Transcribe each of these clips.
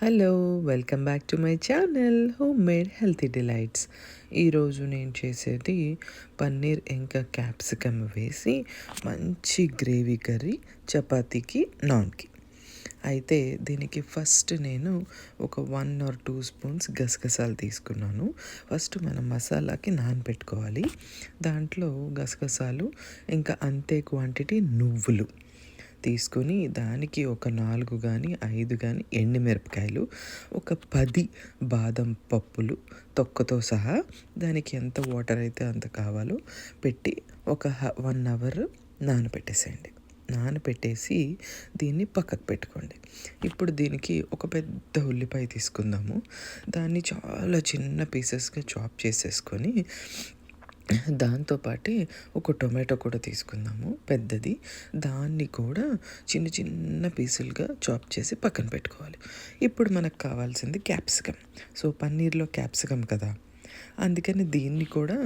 Hello! Welcome back to my channel home made healthy delights. ఈరోజు నేను చేసేది పన్నీర్ ఇంకా క్యాప్సికమ్ వేసి మంచి గ్రేవీ కర్రీ చపాతీకి, నాన్‌కి. అయితే దీనికి ఫస్ట్ నేను ఒక 1 or 2 స్పూన్స్ గసగసాలు తీసుకున్నాను. ఫస్ట్ మనం మసాలాకి నానబెట్టుకోవాలి. దాంట్లో గసగసాలు ఇంకా అంతే క్వాంటిటీ నువ్వులు తీసుకొని దానికి ఒక 4 కానీ 5 కానీ ఎండుమిరపకాయలు, ఒక 10 బాదం పప్పులు తొక్కతో సహా దానికి ఎంత వాటర్ అయితే అంత కావాలో పెట్టి ఒక 1 అవర్ నానబెట్టేసేయండి. నానబెట్టేసి దీన్ని పక్కకు పెట్టుకోండి. ఇప్పుడు దీనికి ఒక పెద్ద ఉల్లిపాయ తీసుకుందాము. దాన్ని చాలా చిన్న పీసెస్గా చాప్ చేసేసుకొని దాంతో పాటే ఒక టొమాటో కూడా తీసుకుందాము పెద్దది. దాన్ని కూడా చిన్న చిన్న పీసులుగా చాప్ చేసి పక్కన పెట్టుకోవాలి. ఇప్పుడు మనకు కావాల్సింది క్యాప్సికమ్. సో పన్నీర్లో క్యాప్సికమ్ కదా, అందుకని దీన్ని కూడా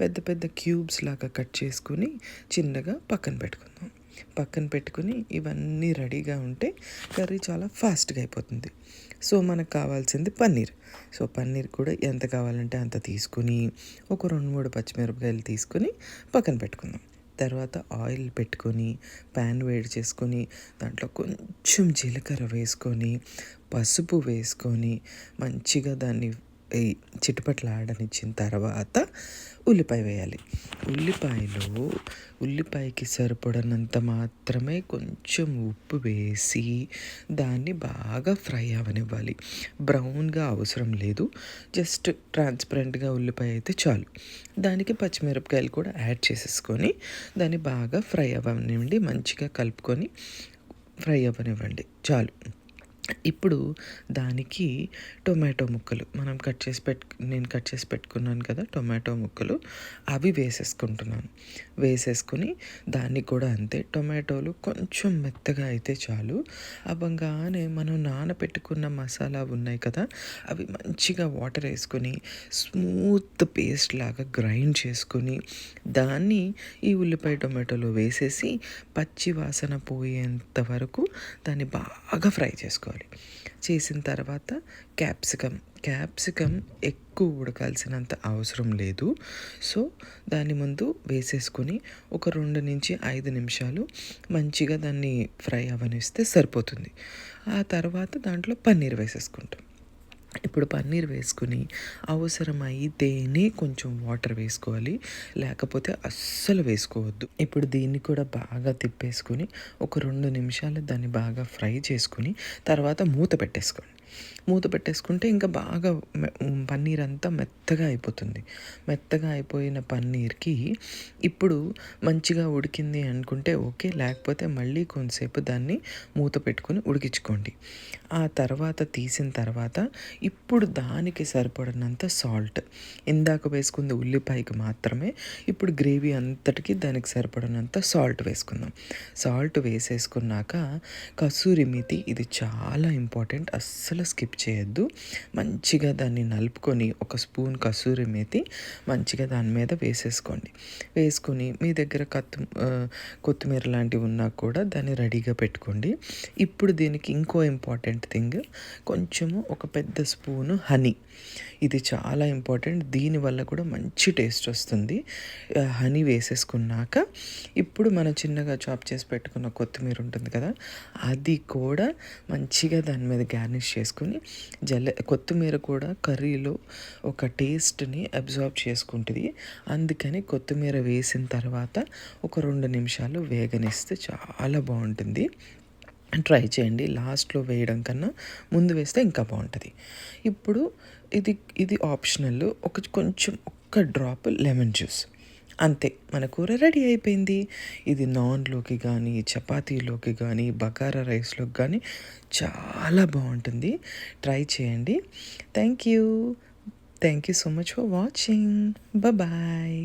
పెద్ద పెద్ద క్యూబ్స్ లాగా కట్ చేసుకుని చిన్నగా పక్కన పెట్టుకుందాం. పక్కన పెట్టుకుని ఇవన్నీ రెడీగా ఉంటే కర్రీ చాలా ఫాస్ట్గా అయిపోతుంది. సో మనకు కావాల్సింది పన్నీర్. సో పన్నీర్ కూడా ఎంత కావాలంటే అంత తీసుకుని ఒక 2-3 పచ్చిమిరపకాయలు తీసుకొని పక్కన పెట్టుకుందాం. తర్వాత ఆయిల్ పెట్టుకొని ప్యాన్ వేడి చేసుకొని దాంట్లో కొంచెం జీలకర్ర వేసుకొని పసుపు వేసుకొని మంచిగా దాన్ని చిటపటలాడనిచ్చిన తర్వాత ఉల్లిపాయ వేయాలి. ఉల్లిపాయకి సరిపడినంత మాత్రమే కొంచెం ఉప్పు వేసి దాన్ని బాగా ఫ్రై అవ్వనివ్వాలి. బ్రౌన్గా అవసరం లేదు, జస్ట్ ట్రాన్స్పరెంట్గా ఉల్లిపాయ అయితే చాలు. దానికి పచ్చిమిరపకాయలు కూడా యాడ్ చేసేసుకొని దాన్ని బాగా ఫ్రై అవ్వనివ్వండి. మంచిగా కలుపుకొని ఫ్రై అవ్వనివ్వండి చాలు. ఇప్పుడు దానికి టొమాటో ముక్కలు నేను కట్ చేసి పెట్టుకున్నాను కదా టొమాటో ముక్కలు, అవి వేసేసుకుంటున్నాను. వేసేసుకుని దాన్ని కూడా అంతే, టొమాటోలు కొంచెం మెత్తగా అయితే చాలు. అవ్వగానే మనం నానబెట్టుకున్న మసాలా ఉన్నాయి కదా, అవి మంచిగా వాటర్ వేసుకొని స్మూత్ పేస్ట్ లాగా గ్రైండ్ చేసుకొని దాన్ని ఈ ఉల్లిపాయ టొమాటోలో వేసేసి పచ్చి వాసన పోయేంత వరకు దాన్ని బాగా ఫ్రై చేసుకోవాలి. చేసిన తర్వాత క్యాప్సికమ్ ఎక్కువ ఉడకాల్సినంత అవసరం లేదు. సో దాన్ని ముందు వేసేసుకొని ఒక 2 నుంచి 5 నిమిషాలు మంచిగా దాన్ని ఫ్రై అవ్వనిస్తే సరిపోతుంది. ఆ తర్వాత దాంట్లో పన్నీర్ వేసేసుకుంటాం. ఇప్పుడు పన్నీర్ వేసుకుని అవసరమైతేనే కొంచెం వాటర్ వేసుకోవాలి, లేకపోతే అస్సలు వేసుకోవద్దు. ఇప్పుడు దీన్ని కూడా బాగా తిప్పేసుకొని ఒక 2 నిమిషాలు దాన్ని బాగా ఫ్రై చేసుకుని తర్వాత మూత పెట్టేసుకుంటే ఇంకా బాగా పన్నీర్ అంతా మెత్తగా అయిపోతుంది. మెత్తగా అయిపోయిన పన్నీర్కి ఇప్పుడు మంచిగా ఉడికింది అనుకుంటే ఓకే, లేకపోతే మళ్ళీ కొంతసేపు దాన్ని మూత పెట్టుకొని ఉడికించుకోండి. ఆ తర్వాత తీసిన తర్వాత ఇప్పుడు దానికి సరిపడినంత సాల్ట్, ఇందాక వేసుకుంది ఉల్లిపాయకి మాత్రమే, ఇప్పుడు గ్రేవీ అంతటికి దానికి సరిపడినంత సాల్ట్ వేసుకుందాం. సాల్ట్ వేసేసుకున్నాక కసూరి మేతి, ఇది చాలా ఇంపార్టెంట్, అస్సలు స్కిప్ చేయొద్దు. మంచిగా దాన్ని నలుపుకొని ఒక స్పూన్ కసూరి మేతి మంచిగా దాని మీద వేసేసుకోండి. వేసుకొని మీ దగ్గర కొత్తిమీర లాంటివి ఉన్నా కూడా దాన్ని రెడీగా పెట్టుకోండి. ఇప్పుడు దీనికి ఇంకో ఇంపార్టెంట్ థింగ్, కొంచెము ఒక పెద్ద స్పూను హనీ, ఇది చాలా ఇంపార్టెంట్, దీనివల్ల కూడా మంచి టేస్ట్ వస్తుంది. హనీ వేసేసుకున్నాక ఇప్పుడు మనం చిన్నగా చాప్ చేసి పెట్టుకున్న కొత్తిమీర ఉంటుంది కదా, అది కూడా మంచిగా దాని మీద గార్నిష్ చేసుకుని కొత్తిమీర కూడా కర్రీలో ఒక టేస్ట్ని అబ్జార్బ్ చేసుకుంటుంది. అందుకని కొత్తిమీర వేసిన తర్వాత ఒక 2 నిమిషాలు వేగనిస్తే చాలా బాగుంటుంది. ట్రై చేయండి. లాస్ట్లో వేయడం కన్నా ముందు వేస్తే ఇంకా బాగుంటుంది. ఇప్పుడు ఇది ఆప్షనల్, కొంచెం ఒక్క డ్రాప్ లెమన్ జ్యూస్, అంతే, మన కూర రెడీ అయిపోయింది. ఇది నాన్లోకి కానీ చపాతీలోకి కానీ బగారా రైస్లోకి కానీ చాలా బాగుంటుంది. ట్రై చేయండి. Thank you so much for watching. Bye.